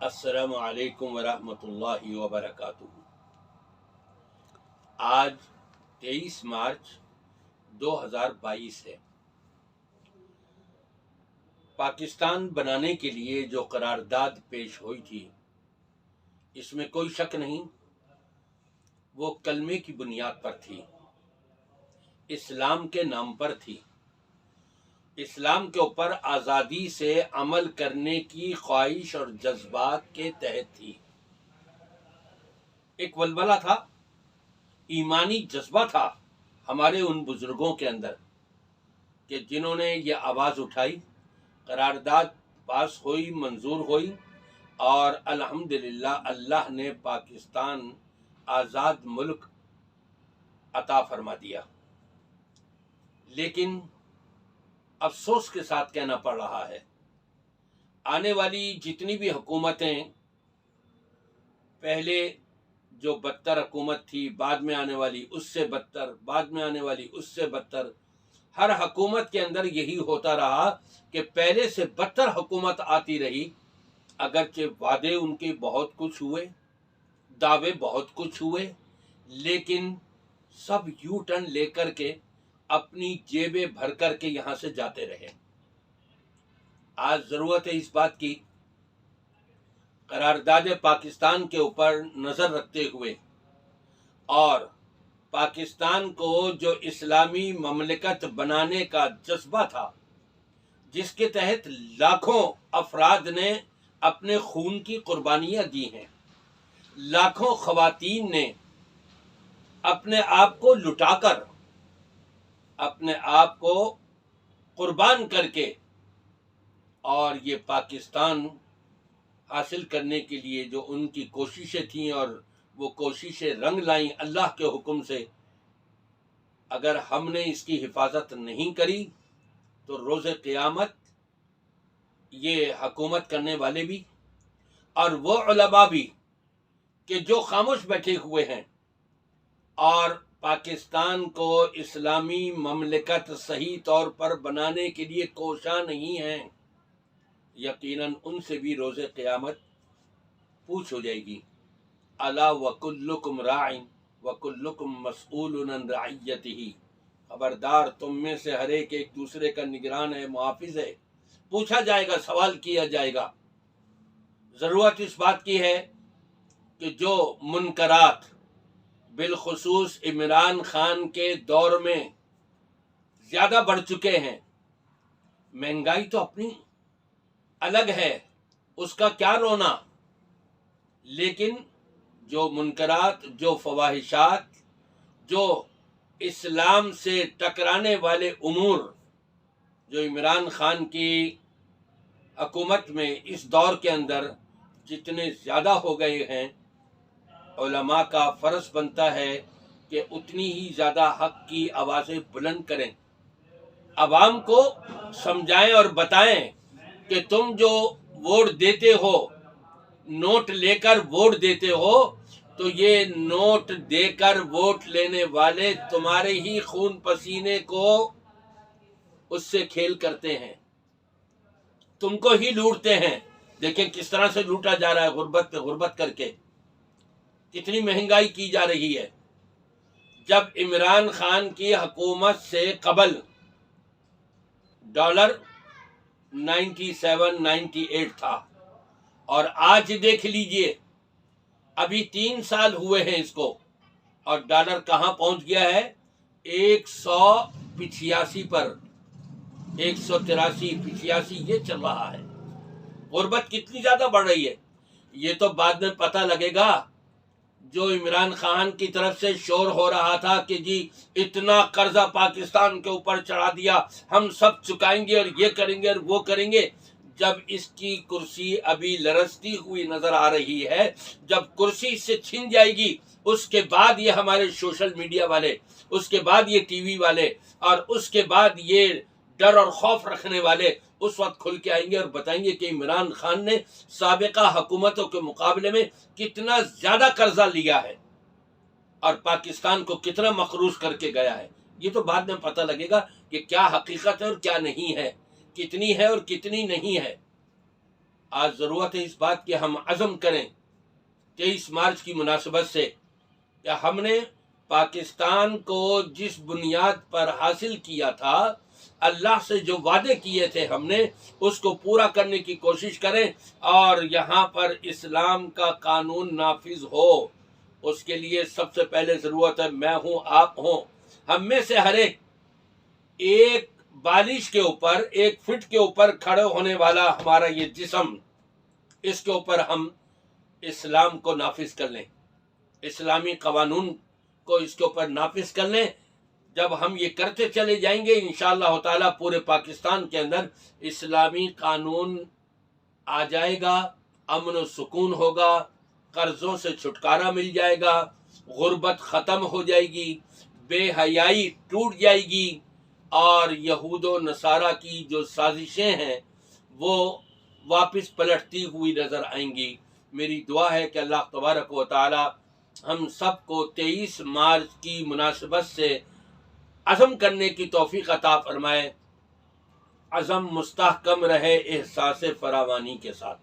السلام علیکم ورحمۃ اللہ وبرکاتہ۔ آج 23 مارچ 2022 ہے۔ پاکستان بنانے کے لیے جو قرارداد پیش ہوئی تھی، اس میں کوئی شک نہیں، وہ کلمے کی بنیاد پر تھی، اسلام کے نام پر تھی، اسلام کے اوپر آزادی سے عمل کرنے کی خواہش اور جذبات کے تحت تھی۔ ایک ولولہ تھا، ایمانی جذبہ تھا ہمارے ان بزرگوں کے اندر کہ جنہوں نے یہ آواز اٹھائی، قرارداد پاس ہوئی، منظور ہوئی، اور الحمدللہ اللہ نے پاکستان آزاد ملک عطا فرما دیا۔ لیکن افسوس کے ساتھ کہنا پڑ رہا ہے، آنے والی جتنی بھی حکومتیں، پہلے جو بدتر حکومت تھی، بعد میں آنے والی اس سے بدتر، بعد میں آنے والی اس سے بدتر، ہر حکومت کے اندر یہی ہوتا رہا کہ پہلے سے بدتر حکومت آتی رہی۔ اگرچہ وعدے ان کے بہت کچھ ہوئے، دعوے بہت کچھ ہوئے، لیکن سب یو ٹرن لے کر کے اپنی جیبیں بھر کر کے یہاں سے جاتے رہے۔ آج ضرورت ہے اس بات کی، قرارداد پاکستان کے اوپر نظر رکھتے ہوئے اور پاکستان کو جو اسلامی مملکت بنانے کا جذبہ تھا، جس کے تحت لاکھوں افراد نے اپنے خون کی قربانیاں دی ہیں، لاکھوں خواتین نے اپنے آپ کو لٹا کر، اپنے آپ کو قربان کر کے، اور یہ پاکستان حاصل کرنے کے لیے جو ان کی کوششیں تھیں اور وہ کوششیں رنگ لائیں اللہ کے حکم سے، اگر ہم نے اس کی حفاظت نہیں کری تو روز قیامت یہ حکومت کرنے والے بھی اور وہ علماء بھی کہ جو خاموش بیٹھے ہوئے ہیں اور پاکستان کو اسلامی مملکت صحیح طور پر بنانے کے لیے کوشاں نہیں ہیں، یقیناً ان سے بھی روز قیامت پوچھ ہو جائے گی۔ الا وکلکم راع وکلکم مسئول عن رعیتہ، خبردار تم میں سے ہر ایک دوسرے کا نگران ہے، محافظ ہے، پوچھا جائے گا، سوال کیا جائے گا۔ ضرورت اس بات کی ہے کہ جو منکرات بالخصوص عمران خان کے دور میں زیادہ بڑھ چکے ہیں، مہنگائی تو اپنی الگ ہے، اس کا کیا رونا، لیکن جو منکرات، جو فواحشات، جو اسلام سے ٹکرانے والے امور جو عمران خان کی حکومت میں اس دور کے اندر جتنے زیادہ ہو گئے ہیں، علماء کا فرض بنتا ہے کہ اتنی ہی زیادہ حق کی آوازیں بلند کریں، عوام کو سمجھائیں اور بتائیں کہ تم جو ووٹ دیتے ہو، نوٹ لے کر ووٹ دیتے ہو، تو یہ نوٹ دے کر ووٹ لینے والے تمہارے ہی خون پسینے کو اس سے کھیل کرتے ہیں، تم کو ہی لوٹتے ہیں۔ دیکھیں کس طرح سے لوٹا جا رہا ہے، غربت پہ غربت کر کے، کتنی مہنگائی کی جا رہی ہے۔ جب عمران خان کی حکومت سے قبل ڈالر 97-98 تھا، اور آج دیکھ لیجئے ابھی 3 سال ہوئے ہیں اس کو، اور ڈالر کہاں پہنچ گیا ہے؟ 185 پر، 183-85 یہ چل رہا ہے۔ غربت کتنی زیادہ بڑھ رہی ہے، یہ تو بعد میں پتہ لگے گا۔ جو عمران خان کی طرف سے شور ہو رہا تھا کہ جی اتنا قرضہ پاکستان کے اوپر چڑھا دیا، ہم سب چکائیں گے اور یہ کریں گے اور وہ کریں گے، جب اس کی کرسی ابھی لرزتی ہوئی نظر آ رہی ہے، جب کرسی سے چھن جائے گی، اس کے بعد یہ ہمارے سوشل میڈیا والے، اس کے بعد یہ ٹی وی والے، اور اس کے بعد یہ ڈر اور خوف رکھنے والے اس وقت کھل کے آئیں گے اور بتائیں گے کہ عمران خان نے سابقہ حکومتوں کے مقابلے میں کتنا زیادہ قرضہ لیا ہے اور پاکستان کو کتنا مقروض کر کے گیا ہے۔ یہ تو بعد میں پتہ لگے گا کہ کیا حقیقت ہے اور کیا نہیں ہے، کتنی ہے اور کتنی نہیں ہے۔ آج ضرورت ہے اس بات کی ہم عزم کریں 23 مارچ کی مناسبت سے کہ ہم نے پاکستان کو جس بنیاد پر حاصل کیا تھا، اللہ سے جو وعدے کیے تھے ہم نے، اس کو پورا کرنے کی کوشش کریں اور یہاں پر اسلام کا قانون نافذ ہو۔ اس کے لیے سب سے پہلے ضرورت ہے میں ہوں، آپ ہوں، ہم میں سے ہر ایک بالش کے اوپر، 1 فٹ کے اوپر کھڑے ہونے والا ہمارا یہ جسم، اس کے اوپر ہم اسلام کو نافذ کر لیں، اسلامی قانون کو اس کے اوپر نافذ کر لیں۔ جب ہم یہ کرتے چلے جائیں گے انشاءاللہ تعالی پورے پاکستان کے اندر اسلامی قانون آ جائے گا، امن و سکون ہوگا، قرضوں سے چھٹکارا مل جائے گا، غربت ختم ہو جائے گی، بے حیائی ٹوٹ جائے گی، اور یہود و نصارہ کی جو سازشیں ہیں وہ واپس پلٹتی ہوئی نظر آئیں گی۔ میری دعا ہے کہ اللہ تبارک و تعالی ہم سب کو 23 مارچ کی مناسبت سے عزم کرنے کی توفیق عطا فرمائے، عزم مستحکم رہے احساس فراوانی کے ساتھ۔